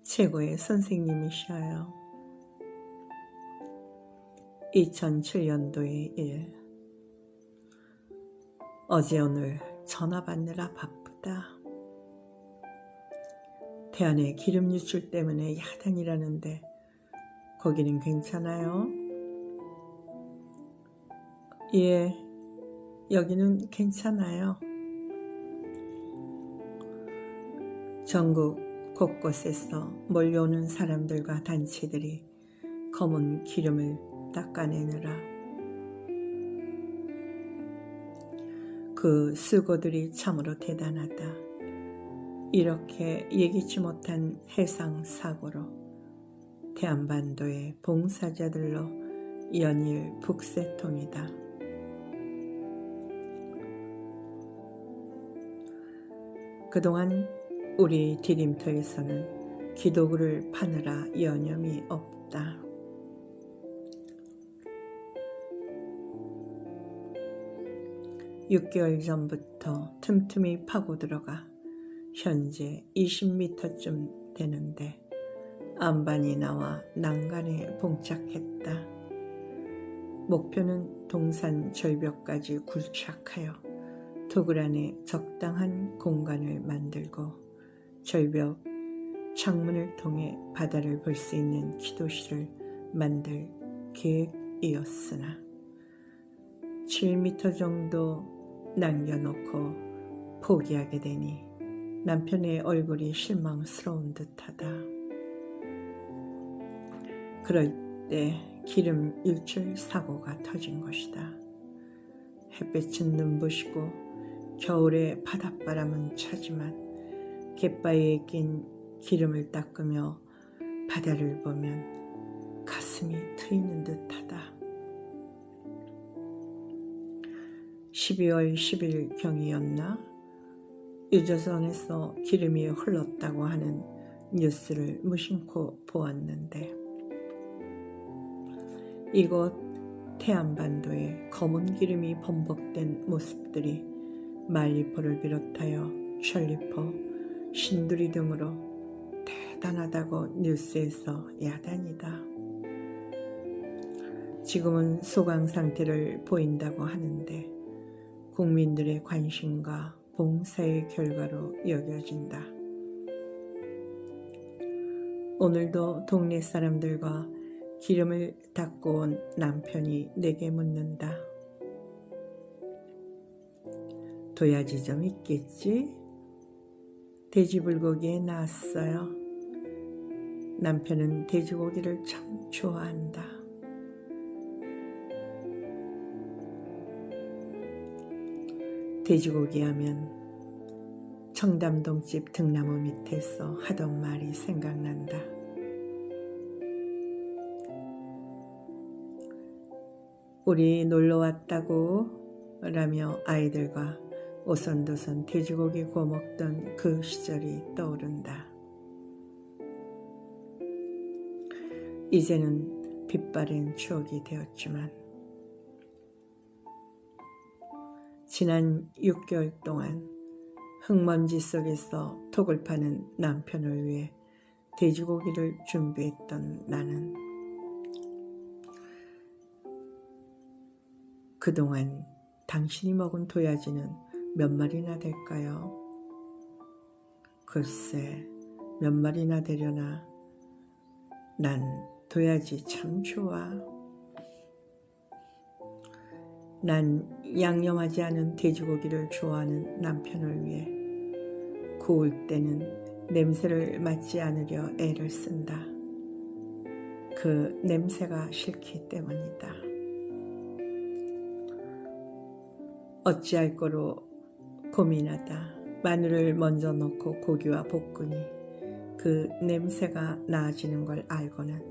최고의 선생님이셔요. 2007년도의 일. 어제 오늘 전화 받느라 바쁘다. 태안의 기름 유출 때문에 야단이라는데 거기는 괜찮아요? 예, 여기는 괜찮아요. 전국 곳곳에서 몰려오는 사람들과 단체들이 검은 기름을 닦아내느라 그 수고들이 참으로 대단하다. 이렇게 예기치 못한 해상사고로 태안반도의 봉사자들로 연일 북새통이다. 그동안 우리 디딤터에서는 기도구를 파느라 여념이 없다. (6개월) 전부터 틈틈이 파고 들어가 현재 20m쯤 되는데 안반이 나와 난간에 봉착했다. 목표는 동산 절벽까지 굴착하여 도굴 안에 적당한 공간을 만들고 절벽 창문을 통해 바다를 볼 수 있는 기도실을 만들 계획이었으나 7m 정도 남겨놓고 포기하게 되니 남편의 얼굴이 실망스러운 듯하다. 그럴 때 기름 유출 사고가 터진 것이다. 햇빛은 눈부시고 겨울의 바닷바람은 차지만 갯바위에 낀 기름을 닦으며 바다를 보면 가슴이 트이는 듯하다. 12월 10일 경이었나? 유조선에서 기름이 흘렀다고 하는 뉴스를 무심코 보았는데 이곳 태안반도에 검은 기름이 범벅된 모습들이 말리포를 비롯하여 천리포, 신두리 등으로 대단하다고 뉴스에서 야단이다. 지금은 소강 상태를 보인다고 하는데 국민들의 관심과 봉사의 결과로 여겨진다. 오늘도 동네 사람들과 기름을 닦고 온 남편이 내게 묻는다. 도야지 좀 있겠지? 돼지불고기에 나왔어요. 남편은 돼지고기를 참 좋아한다. 돼지고기 하면 청담동집 등나무 밑에서 하던 말이 생각난다. 우리 놀러 왔다고 라며 아이들과 오손도손 돼지고기 구워 먹던 그 시절이 떠오른다. 이제는 빛바랜 추억이 되었지만 지난 6개월 동안 흙먼지 속에서 톡을 파는 남편을 위해 돼지고기를 준비했던 나는 그동안 당신이 먹은 도야지는 몇 마리나 될까요? 글쎄 몇 마리나 되려나. 난 도야지 참 좋아. 난 양념하지 않은 돼지고기를 좋아하는 남편을 위해 구울 때는 냄새를 맡지 않으려 애를 쓴다. 그 냄새가 싫기 때문이다. 어찌할 거로 고민하다 마늘을 먼저 넣고 고기와 볶으니 그 냄새가 나아지는 걸 알고는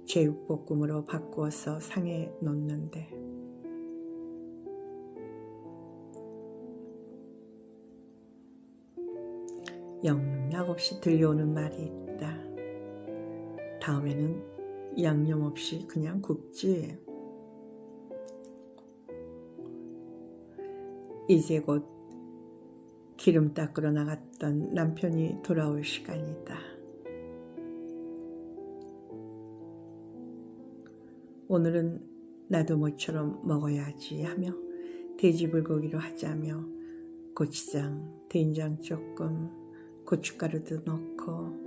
제육볶음으로 바꾸어서 상에 놓는데 영락없이 들려오는 말이 있다. 다음에는 양념 없이 그냥 굽지. 이제 곧 기름 닦으러 나갔던 남편이 돌아올 시간이다. 오늘은 나도 모처럼 먹어야지 하며 돼지불고기로 하자며 고추장, 된장 조금, 고춧가루도 넣고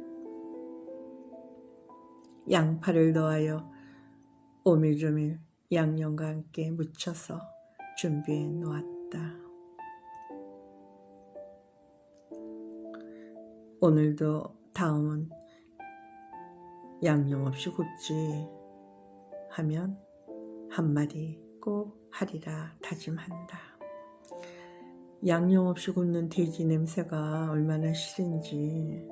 양파를 넣어요 오밀조밀 양념과 함께 무쳐서 준비해 놓았다. 오늘도 다음은 양념 없이 굽지 하면 한마디 꼭 하리라 다짐한다. 양념 없이 굽는 돼지 냄새가 얼마나 싫은지,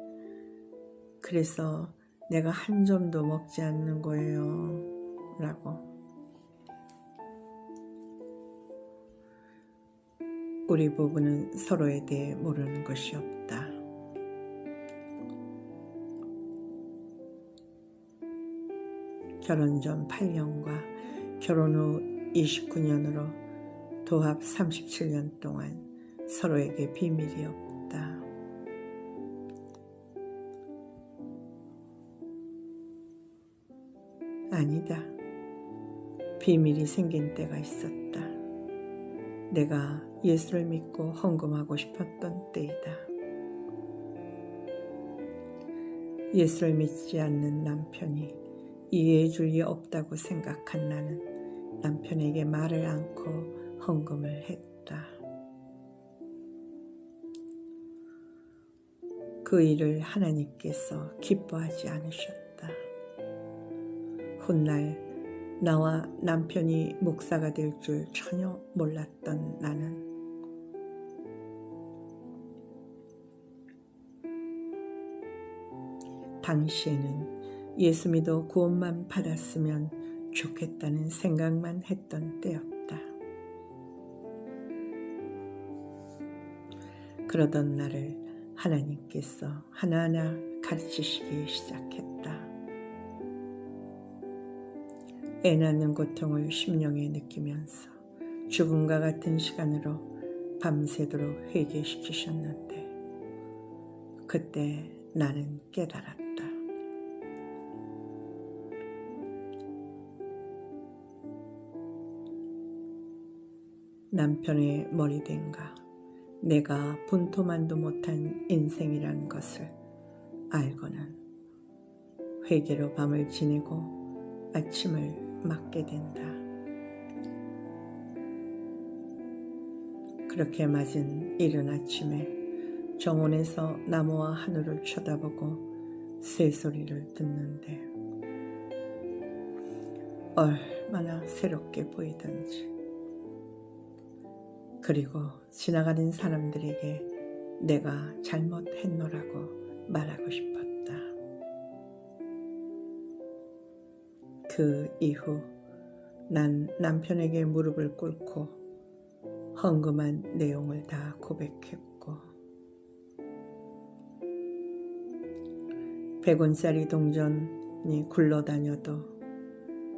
그래서 내가 한 점도 먹지 않는 거예요 라고. 우리 부부는 서로에 대해 모르는 것이 없다. 결혼 전 8년과 결혼 후 29년으로 도합 37년 동안 서로에게 비밀이 없다. 아니다. 비밀이 생긴 때가 있었다. 내가 예수를 믿고 헌금하고 싶었던 때이다. 예수를 믿지 않는 남편이 이해해 줄 리 없다고 생각한 나는 남편에게 말을 않고 헌금을 했다. 그 일을 하나님께서 기뻐하지 않으셨다. 훗날 나와 남편이 목사가 될 줄 전혀 몰랐던 나는 당시에는 예수 믿어 구원만 받았으면 좋겠다는 생각만 했던 때였다. 그러던 나를 하나님께서 하나하나 가르치시기 시작했다. 애 낳는 고통을 심령에 느끼면서 죽음과 같은 시간으로 밤새도록 회개시키셨는데 그때 나는 깨달았다. 남편의 머리된가 내가 분토만도 못한 인생이란 것을 알고는 회개로 밤을 지내고 아침을 맞게 된다. 그렇게 맞은 이른 아침에 정원에서 나무와 하늘을 쳐다보고 새소리를 듣는데 얼마나 새롭게 보이던지, 그리고 지나가는 사람들에게 내가 잘못했노라고 말하고 싶었다. 그 이후 난 남편에게 무릎을 꿇고 헌금한 내용을 다 고백했고 100원짜리 동전이 굴러다녀도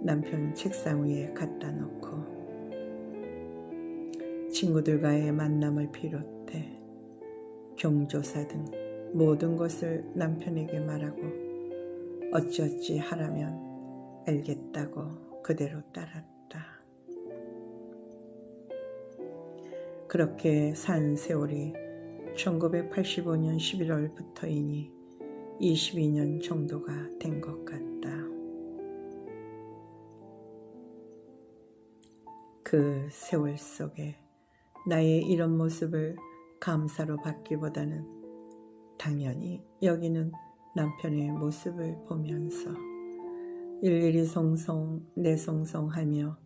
남편 책상 위에 갖다 놓고 친구들과의 만남을 비롯해 경조사 등 모든 것을 남편에게 말하고 어찌어찌 하라면 알겠다고 그대로 따랐다. 그렇게 산 세월이 1985년 11월부터이니 22년 정도가 된 것 같다. 그 세월 속에 나의 이런 모습을 감사로 받기보다는 당연히 여기는 남편의 모습을 보면서 일일이 송송 내송송하며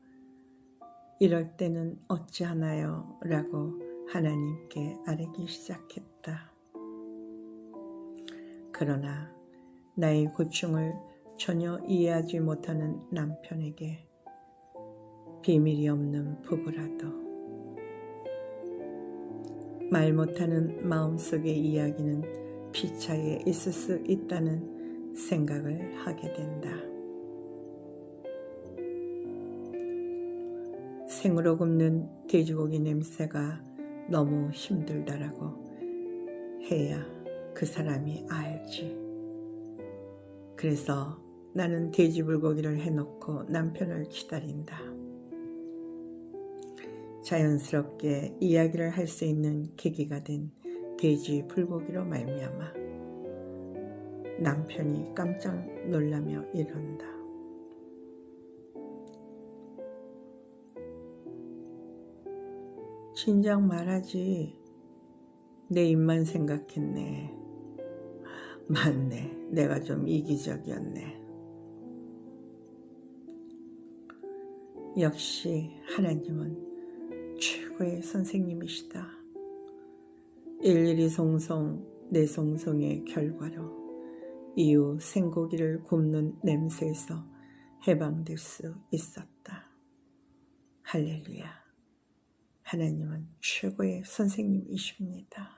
이럴 때는 어찌하나요? 라고 하나님께 아뢰기 시작했다. 그러나 나의 고충을 전혀 이해하지 못하는 남편에게 비밀이 없는 부부라도 말 못하는 마음속의 이야기는 피차에 있을 수 있다는 생각을 하게 된다. 생으로 굽는 돼지고기 냄새가 너무 힘들다라고 해야 그 사람이 알지. 그래서 나는 돼지 불고기를 해놓고 남편을 기다린다. 자연스럽게 이야기를 할 수 있는 계기가 된 돼지 불고기로 말미암아 남편이 깜짝 놀라며 이른다. 진작 말하지. 내 입만 생각했네. 맞네. 내가 좀 이기적이었네. 역시 하나님은 최고의 선생님이시다. 일일이 송송 내 송송의 결과로 이후 생고기를 굽는 냄새에서 해방될 수 있었다. 할렐루야. 하나님은 최고의 선생님이십니다.